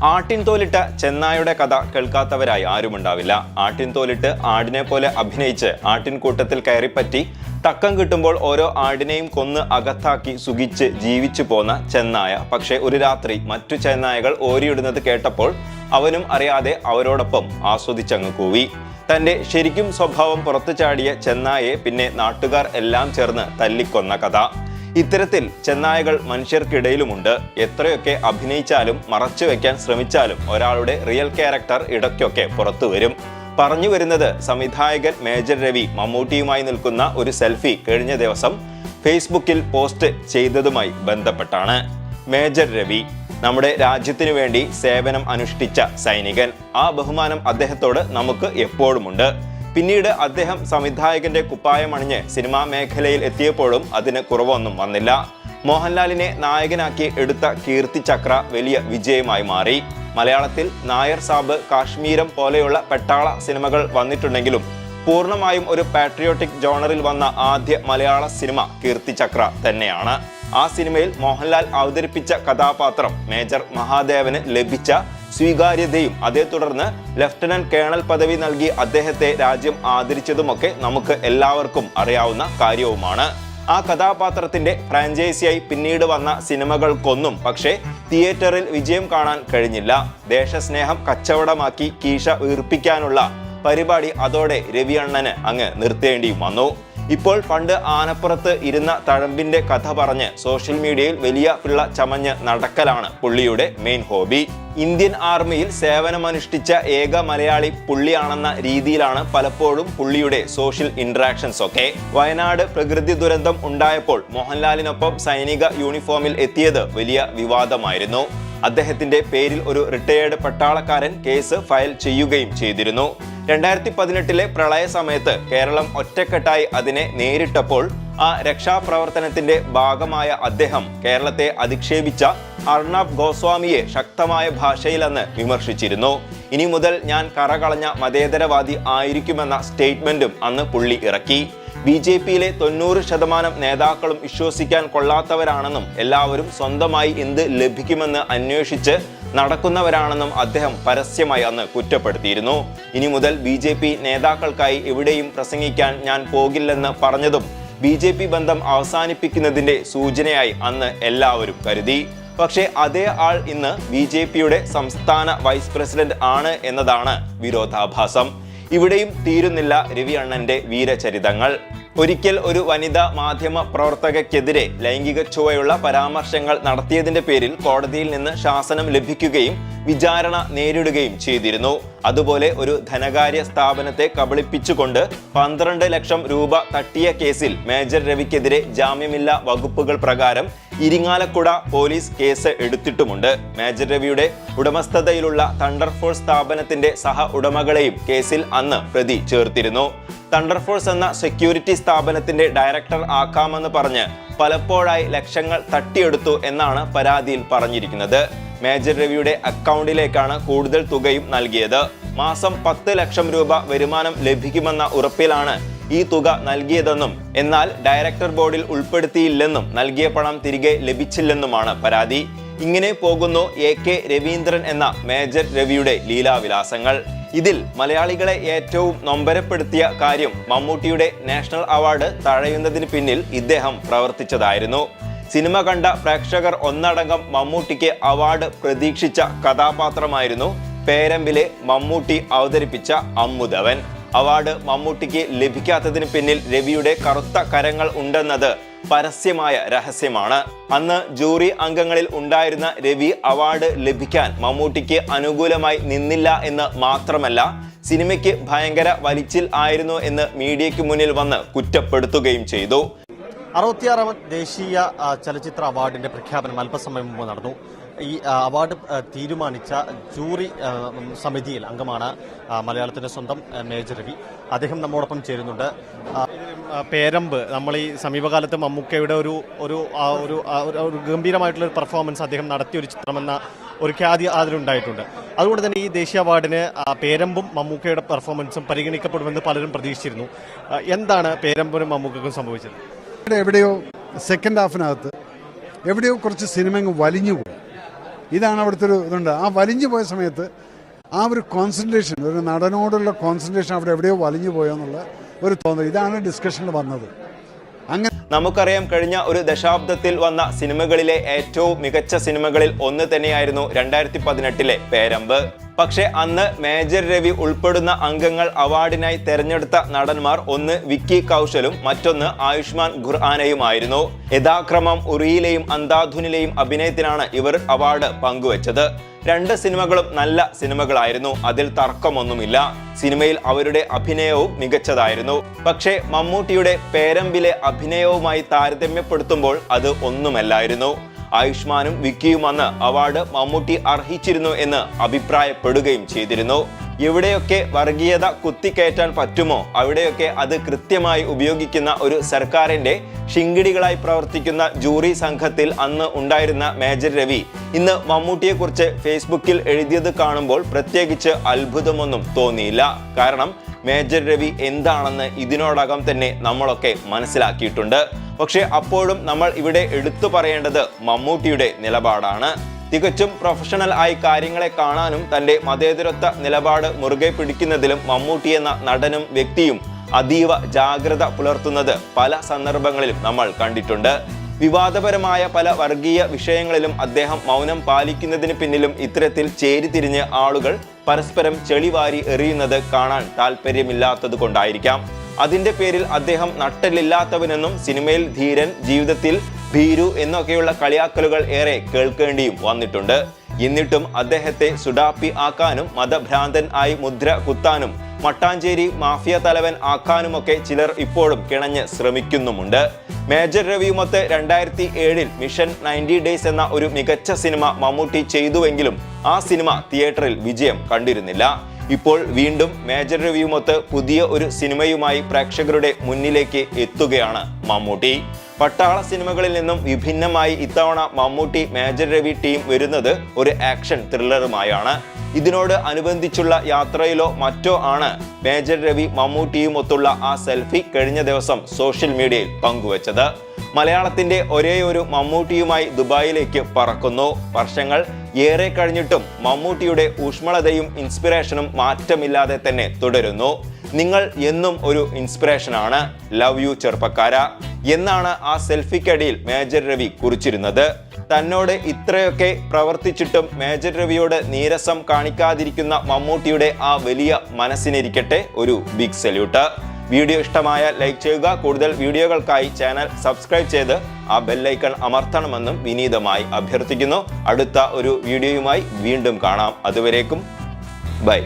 ആട്ടിൻതോലിട്ട ചെന്നായുടെ കഥ കേൾക്കാത്തവരായി ആരുമുണ്ടാവില്ല. ആട്ടിൻതോലിട്ട് ആടിനെ പോലെ അഭിനയിച്ച് ആട്ടിൻകൂട്ടത്തിൽ കയറിപ്പറ്റി തക്കം കിട്ടുമ്പോൾ ഓരോ ആടിനെയും കൊന്ന് അകത്താക്കി സുഖിച്ച് ജീവിച്ചു പോന്ന ചെന്നായ. പക്ഷെ ഒരു രാത്രി മറ്റു ചെന്നായകൾ ഓരിയിടുന്നത് കേട്ടപ്പോൾ അവനും അറിയാതെ അവരോടൊപ്പം ആസ്വദിച്ചങ്ങ് കൂവി. തന്റെ ശരിക്കും സ്വഭാവം പുറത്തു ചാടിയ ചെന്നായെ പിന്നെ നാട്ടുകാർ എല്ലാം ചേർന്ന് തല്ലിക്കൊന്ന കഥ. ഇത്തരത്തിൽ ചെന്നായകൾ മനുഷ്യർക്കിടയിലുമുണ്ട്. എത്രയൊക്കെ അഭിനയിച്ചാലും മറച്ചു വെക്കാൻ ശ്രമിച്ചാലും ഒരാളുടെ റിയൽ ക്യാരക്ടർ ഇടയ്ക്കൊക്കെ പുറത്തു വരും. പറഞ്ഞു വരുന്നത് സംവിധായകൻ മേജർ രവി മമ്മൂട്ടിയുമായി നിൽക്കുന്ന ഒരു സെൽഫി കഴിഞ്ഞ ദിവസം ഫേസ്ബുക്കിൽ പോസ്റ്റ് ചെയ്തതുമായി ബന്ധപ്പെട്ടാണ്. മേജർ രവി നമ്മുടെ രാജ്യത്തിനു വേണ്ടി സേവനം അനുഷ്ഠിച്ച സൈനികൻ. ആ ബഹുമാനം അദ്ദേഹത്തോട് നമുക്ക് എപ്പോഴുമുണ്ട്. പിന്നീട് അദ്ദേഹം സംവിധായകന്റെ കുപ്പായമണിഞ്ഞ് സിനിമാ മേഖലയിൽ എത്തിയപ്പോഴും അതിന് കുറവൊന്നും വന്നില്ല. മോഹൻലാലിനെ നായകനാക്കി എടുത്ത കീർത്തി ചക്ര വലിയ വിജയമായി മാറി. മലയാളത്തിൽ നായർ സാബ്, കാശ്മീരം പോലെയുള്ള പെട്ടാള സിനിമകൾ വന്നിട്ടുണ്ടെങ്കിലും പൂർണ്ണമായും ഒരു പാട്രിയോട്ടിക് ജോണറിൽ വന്ന ആദ്യ മലയാള സിനിമ കീർത്തി ചക്ര തന്നെയാണ്. ആ സിനിമയിൽ മോഹൻലാൽ അവതരിപ്പിച്ച കഥാപാത്രം മേജർ മഹാദേവന് ലഭിച്ച സ്വീകാര്യതയും അതേ തുടർന്ന് ലഫ്റ്റനന്റ് കേണൽ പദവി നൽകി അദ്ദേഹത്തെ രാജ്യം ആദരിച്ചതുമൊക്കെ നമുക്ക് എല്ലാവർക്കും അറിയാവുന്ന കാര്യവുമാണ്. ആ കഥാപാത്രത്തിന്റെ ഫ്രാഞ്ചൈസിയായി പിന്നീട് വന്ന സിനിമകൾക്കൊന്നും പക്ഷേ തിയേറ്ററിൽ വിജയം കാണാൻ കഴിഞ്ഞില്ല. ദേശസ്നേഹം കച്ചവടമാക്കി കീശ വീർപ്പിക്കാനുള്ള പരിപാടി അതോടെ രവി അണ്ണന് അങ്ങ് നിർത്തേണ്ടിയും വന്നു. ഇപ്പോൾ പണ്ട് ആനപ്പുറത്ത് ഇരുന്ന തഴമ്പിന്റെ കഥ പറഞ്ഞ് സോഷ്യൽ മീഡിയയിൽ വലിയ പിള്ള ചമഞ്ഞ് നടക്കലാണ് പുള്ളിയുടെ മെയിൻ ഹോബി. ഇന്ത്യൻ ആർമിയിൽ സേവനമനുഷ്ഠിച്ച ഏക മലയാളി പുള്ളിയാണെന്ന രീതിയിലാണ് പലപ്പോഴും പുള്ളിയുടെ സോഷ്യൽ ഇന്ററാക്ഷൻസ് ഒക്കെ. വയനാട് പ്രകൃതി ദുരന്തം ഉണ്ടായപ്പോൾ മോഹൻലാലിനൊപ്പം സൈനിക യൂണിഫോമിൽ എത്തിയത് വലിയ വിവാദമായിരുന്നു. അദ്ദേഹത്തിന്റെ പേരിൽ ഒരു റിട്ടയേർഡ് പട്ടാളക്കാരൻ കേസ് ഫയൽ ചെയ്യുകയും ചെയ്തിരുന്നു. 2018 പ്രളയ സമയത്ത് കേരളം ഒറ്റക്കെട്ടായി അതിനെ നേരിട്ടപ്പോൾ ആ രക്ഷാപ്രവർത്തനത്തിന്റെ ഭാഗമായ അദ്ദേഹം കേരളത്തെ അധിക്ഷേപിച്ച അർണബ് ഗോസ്വാമിയെ ശക്തമായ ഭാഷയിൽ അന്ന് വിമർശിച്ചിരുന്നു. ഇനി മുതൽ ഞാൻ കറകളഞ്ഞ മതേതരവാദി ആയിരിക്കുമെന്ന സ്റ്റേറ്റ്മെന്റും അന്ന് പുള്ളി ഇറക്കി. BJPയിലെ 90% നേതാക്കളും വിശ്വസിക്കാൻ കൊള്ളാത്തവരാണെന്നും എല്ലാവരും സ്വന്തമായി എന്ത് ലഭിക്കുമെന്ന് അന്വേഷിച്ച് നടക്കുന്നവരാണെന്നും അദ്ദേഹം പരസ്യമായി അന്ന് കുറ്റപ്പെടുത്തിയിരുന്നു. ഇനി മുതൽ BJP നേതാക്കൾക്കായി എവിടെയും പ്രസംഗിക്കാൻ ഞാൻ പോകില്ലെന്ന് പറഞ്ഞതും BJP ബന്ധം അവസാനിപ്പിക്കുന്നതിന്റെ സൂചനയായി അന്ന് എല്ലാവരും കരുതി. പക്ഷേ അതേ ആൾ ഇന്ന് BJPയുടെ സംസ്ഥാന വൈസ് പ്രസിഡന്റ് ആണ് എന്നതാണ് വിരോധാഭാസം. ഇവിടെയും തീരുന്നില്ല രവി അണ്ണന്റെ വീരചരിതങ്ങൾ. ഒരിക്കൽ ഒരു വനിതാ മാധ്യമ പ്രവർത്തകയ്ക്കെതിരെ ലൈംഗിക ചുവയുള്ള പരാമർശങ്ങൾ നടത്തിയതിന്റെ പേരിൽ കോടതിയിൽ നിന്ന് ശാസനം ലഭിക്കുകയും വിചാരണ നേരിടുകയും ചെയ്തിരുന്നു. അതുപോലെ ഒരു ധനകാര്യ സ്ഥാപനത്തെ കബളിപ്പിച്ചുകൊണ്ട് 12 ലക്ഷം രൂപ തട്ടിയ കേസിൽ മേജർ രവിക്കെതിരെ ജാമ്യമില്ലാ വകുപ്പുകൾ പ്രകാരം ഇരിങ്ങാലക്കുട പോലീസ് കേസ് എടുത്തിട്ടുമുണ്ട്. മേജർ രവിയുടെ ഉടമസ്ഥതയിലുള്ള തണ്ടർഫോഴ്സ് സ്ഥാപനത്തിന്റെ സഹ ഉടമകളെയും കേസിൽ അന്ന് പ്രതി ചേർത്തിരുന്നു. തണ്ടർഫോഴ്സ് എന്ന സെക്യൂരിറ്റി സ്ഥാപനത്തിന്റെ ഡയറക്ടർ ആക്കാമെന്ന് പറഞ്ഞ് പലപ്പോഴായി ലക്ഷങ്ങൾ തട്ടിയെടുത്തു എന്നാണ് പരാതിയിൽ പറഞ്ഞിരിക്കുന്നത്. മേജർ രവിയുടെ അക്കൗണ്ടിലേക്കാണ് കൂടുതൽ തുകയും നൽകിയത്. മാസം 10 ലക്ഷം രൂപ വരുമാനം ലഭിക്കുമെന്ന ഉറപ്പിലാണ് ഈ തുക നൽകിയതെന്നും എന്നാൽ ഡയറക്ടർ ബോർഡിൽ ഉൾപ്പെടുത്തിയില്ലെന്നും നൽകിയ പണം തിരികെ ലഭിച്ചില്ലെന്നുമാണ് പരാതി. ഇങ്ങനെ പോകുന്നു AK രവീന്ദ്രൻ എന്ന മേജർ രവിയുടെ ലീലാവിലാസങ്ങൾ. ഇതിൽ മലയാളികളെ ഏറ്റവും നൊമ്പരപ്പെടുത്തിയ കാര്യം മമ്മൂട്ടിയുടെ നാഷണൽ അവാർഡ് തഴയുന്നതിന് പിന്നിൽ ഇദ്ദേഹം പ്രവർത്തിച്ചതായിരുന്നു. സിനിമ കണ്ട പ്രേക്ഷകർ ഒന്നടങ്കം മമ്മൂട്ടിക്ക് അവാർഡ് പ്രതീക്ഷിച്ച കഥാപാത്രമായിരുന്നു പേരമ്പിലെ മമ്മൂട്ടി അവതരിപ്പിച്ച അമ്മുധവൻ. അവാർഡ് മമ്മൂട്ടിക്ക് ലഭിക്കാത്തതിന് പിന്നിൽ രവിയുടെ കറുത്ത കരങ്ങൾ ഉണ്ടെന്നത് പരസ്യമായ രഹസ്യമാണ്. അന്ന് ജൂറി അംഗങ്ങളിൽ ഉണ്ടായിരുന്ന രവി അവാർഡ് ലഭിക്കാൻ മമ്മൂട്ടിക്ക് അനുകൂലമായി നിന്നില്ല എന്ന് മാത്രമല്ല സിനിമയ്ക്ക് ഭയങ്കര വലിച്ചിൽ ആയിരുന്നു എന്ന് മീഡിയയ്ക്ക് മുന്നിൽ വന്ന് കുറ്റപ്പെടുത്തുകയും ചെയ്തു. 66ാമത് ദേശീയ ചലച്ചിത്ര അവാർഡിന്റെ പ്രഖ്യാപനം അല്പസമയം മുമ്പ് നടന്നു. ഈ അവാർഡ് തീരുമാനിച്ച ജൂറി സമിതിയിൽ അംഗമാണ് മലയാളത്തിന്റെ സ്വന്തം മേജർ രവി. അദ്ദേഹം നമ്മോടൊപ്പം ചേരുന്നുണ്ട്. പേരമ്പ് നമ്മൾ ഈ സമീപകാലത്ത് മമ്മൂക്കയുടെ ഒരു ഗംഭീരമായിട്ടുള്ള ഒരു പെർഫോമൻസ് അദ്ദേഹം നടത്തിയ ഒരു ചിത്രമെന്ന ഒരു ഖ്യാതി അതിലുണ്ടായിട്ടുണ്ട്. അതുകൊണ്ട് തന്നെ ഈ ദേശീയ അവാർഡിന് പേരമ്പും മമ്മൂക്കയുടെ പെർഫോമൻസും പരിഗണിക്കപ്പെടുമെന്ന് പലരും പ്രതീക്ഷിച്ചിരുന്നു. എന്താണ് പേരമ്പും മമ്മൂക്കക്കും സംഭവിച്ചത്? എവിടെയോ സെക്കൻഡ് ഹാഫിനകത്ത് എവിടെയോ കുറച്ച് സിനിമ വലിഞ്ഞുപോയി. ഇതാണ് അവിടുത്തെ ഒരു ഇതുണ്ട്. ആ വലിഞ്ഞു പോയ സമയത്ത് ആ ഒരു കോൺസെൻട്രേഷൻ, ഒരു നടനോടുള്ള കോൺസെൻട്രേഷൻ അവിടെ എവിടെയോ വലിഞ്ഞു പോയോ എന്നുള്ള ഒരു തോന്നൽ, ഇതാണ് ഡിസ്കഷനിൽ വന്നത്. അങ്ങനെ നമുക്കറിയാം, കഴിഞ്ഞ ഒരു ദശാബ്ദത്തിൽ വന്ന സിനിമകളിലെ ഏറ്റവും മികച്ച സിനിമകളിൽ ഒന്ന് തന്നെയായിരുന്നു 2018 പേരമ്പ്. പക്ഷെ അന്ന് മേജർ രവി ഉൾപ്പെടുന്ന അംഗങ്ങൾ അവാർഡിനായി തെരഞ്ഞെടുത്ത നടന്മാർ ഒന്ന് വിക്കി കൗശലും മറ്റൊന്ന് ആയുഷ്മാൻ ഖുർആാനയുമായിരുന്നു. യഥാക്രമം ഉറിയിലെയും അന്ധാധുനിലെയും അഭിനയത്തിനാണ് ഇവർ അവാർഡ് പങ്കുവച്ചത്. രണ്ട് സിനിമകളും നല്ല സിനിമകളായിരുന്നു, അതിൽ തർക്കമൊന്നുമില്ല. സിനിമയിൽ അവരുടെ അഭിനയവും മികച്ചതായിരുന്നു. പക്ഷേ മമ്മൂട്ടിയുടെ പേരമ്പിലെ അഭിനയവുമായി താരതമ്യപ്പെടുത്തുമ്പോൾ അത് ഒന്നുമല്ലായിരുന്നു. ആയുഷ്മാനും വിക്കിയും അന്ന് അവാർഡ് മമ്മൂട്ടി അർഹിച്ചിരുന്നു എന്ന് അഭിപ്രായപ്പെടുകയും ചെയ്തിരുന്നു. എവിടെയൊക്കെ വർഗീയത കുത്തിക്കയറ്റാൻ പറ്റുമോ അവിടെയൊക്കെ അത് കൃത്യമായി ഉപയോഗിക്കുന്ന ഒരു സർക്കാരിന്റെ ശിങ്കിടികളായി പ്രവർത്തിക്കുന്ന ജൂറി സംഘത്തിൽ അന്ന് ഉണ്ടായിരുന്ന മേജർ രവി ഇന്ന് മമ്മൂട്ടിയെക്കുറിച്ച് ഫേസ്ബുക്കിൽ എഴുതിയത് കാണുമ്പോൾ പ്രത്യേകിച്ച് അത്ഭുതമൊന്നും തോന്നിയില്ല. കാരണം മേജർ രവി എന്താണെന്ന് ഇതിനോടകം തന്നെ നമ്മളൊക്കെ മനസ്സിലാക്കിയിട്ടുണ്ട്. പക്ഷെ അപ്പോഴും നമ്മൾ ഇവിടെ എടുത്തു പറയേണ്ടത് മമ്മൂട്ടിയുടെ നിലപാടാണ്. തികച്ചും പ്രൊഫഷണൽ ആയി കാര്യങ്ങളെ കാണാനും തന്റെ മതേതരത്വ നിലപാട് മുറുകെ പിടിക്കുന്നതിലും മമ്മൂട്ടി എന്ന നടനും വ്യക്തിയും അതീവ ജാഗ്രത പുലർത്തുന്നത് പല സന്ദർഭങ്ങളിലും നമ്മൾ കണ്ടിട്ടുണ്ട്. വിവാദപരമായ പല വർഗീയ വിഷയങ്ങളിലും അദ്ദേഹം മൗനം പാലിക്കുന്നതിന് പിന്നിലും ഇത്തരത്തിൽ ചേരിതിരിഞ്ഞ് ആളുകൾ പരസ്പരം ചെളിവാരി എറിയുന്നത് കാണാൻ താല്പര്യമില്ലാത്തത് കൊണ്ടായിരിക്കാം. അതിന്റെ പേരിൽ അദ്ദേഹം നട്ടലില്ലാത്തവനെന്നും സിനിമയിൽ ധീരൻ, ജീവിതത്തിൽ ഭീരു എന്നൊക്കെയുള്ള കളിയാക്കലുകൾ ഏറെ കേൾക്കേണ്ടിയും വന്നിട്ടുണ്ട്. എന്നിട്ടും അദ്ദേഹത്തെ സുഡാപ്പി ആക്കാനും മതഭ്രാന്തൻ ആയി മുദ്ര കുത്താനും മട്ടാഞ്ചേരി മാഫിയ തലവൻ ആക്കാനുമൊക്കെ ചിലർ ഇപ്പോഴും കിണഞ്ഞ് ശ്രമിക്കുന്നുമുണ്ട്. മേജർ രവിയുമൊത്ത് 2007 മിഷൻ 90 ഡേയ്സ് എന്ന ഒരു മികച്ച സിനിമ മമ്മൂട്ടി ചെയ്തുവെങ്കിലും ആ സിനിമ തിയേറ്ററിൽ വിജയം കണ്ടിരുന്നില്ല. ഇപ്പോൾ വീണ്ടും മേജർ രവിയുമൊത്ത് പുതിയ ഒരു സിനിമയുമായി പ്രേക്ഷകരുടെ മുന്നിലേക്ക് എത്തുകയാണ് മമ്മൂട്ടി. പട്ടാള സിനിമകളിൽ നിന്നും വിഭിന്നമായി ഇത്തവണ മമ്മൂട്ടി മേജർ രവി ടീം വരുന്നത് ഒരു ആക്ഷൻ ത്രില്ലറുമായാണ്. ഇതിനോട് അനുബന്ധിച്ചുള്ള യാത്രയിലോ മറ്റോ ആണ് മേജർ രവി മമ്മൂട്ടിയുമൊത്തുള്ള ആ സെൽഫി കഴിഞ്ഞ ദിവസം സോഷ്യൽ മീഡിയയിൽ പങ്കുവച്ചത്. മലയാളത്തിന്റെ ഒരേയൊരു മമ്മൂട്ടിയുമായി ദുബായിലേക്ക് പറക്കുന്നു. വർഷങ്ങൾ ഏറെ കഴിഞ്ഞിട്ടും മമ്മൂട്ടിയുടെ ഊഷ്മളതയും ഇൻസ്പിറേഷനും മാറ്റമില്ലാതെ തന്നെ തുടരുന്നു. നിങ്ങൾ എന്നും ഒരു ഇൻസ്പിറേഷനാണ്. ലവ് യു ചെറുപ്പക്കാര എന്നാണ് ആ സെൽഫിക്കടിയിൽ മേജർ രവി കുറിച്ചിരുന്നത്. തന്നോട് ഇത്രയൊക്കെ പ്രവർത്തിച്ചിട്ടും മേജർ രവിയോട് നീരസം കാണിക്കാതിരിക്കുന്ന മമ്മൂട്ടിയുടെ ആ വലിയ മനസ്സിനിരിക്കട്ടെ ഒരു ബിഗ് സല്യൂട്ട്. വീഡിയോ ഇഷ്ടമായ ലൈക്ക് ചെയ്യുക. കൂടുതൽ വീഡിയോകൾക്കായി ചാനൽ സബ്സ്ക്രൈബ് ചെയ്ത് ആ ബെല്ലൈക്കൺ അമർത്തണമെന്നും വിനീതമായി അഭ്യർത്ഥിക്കുന്നു. അടുത്ത ഒരു വീഡിയോയുമായി വീണ്ടും കാണാം. അതുവരേക്കും ബൈ.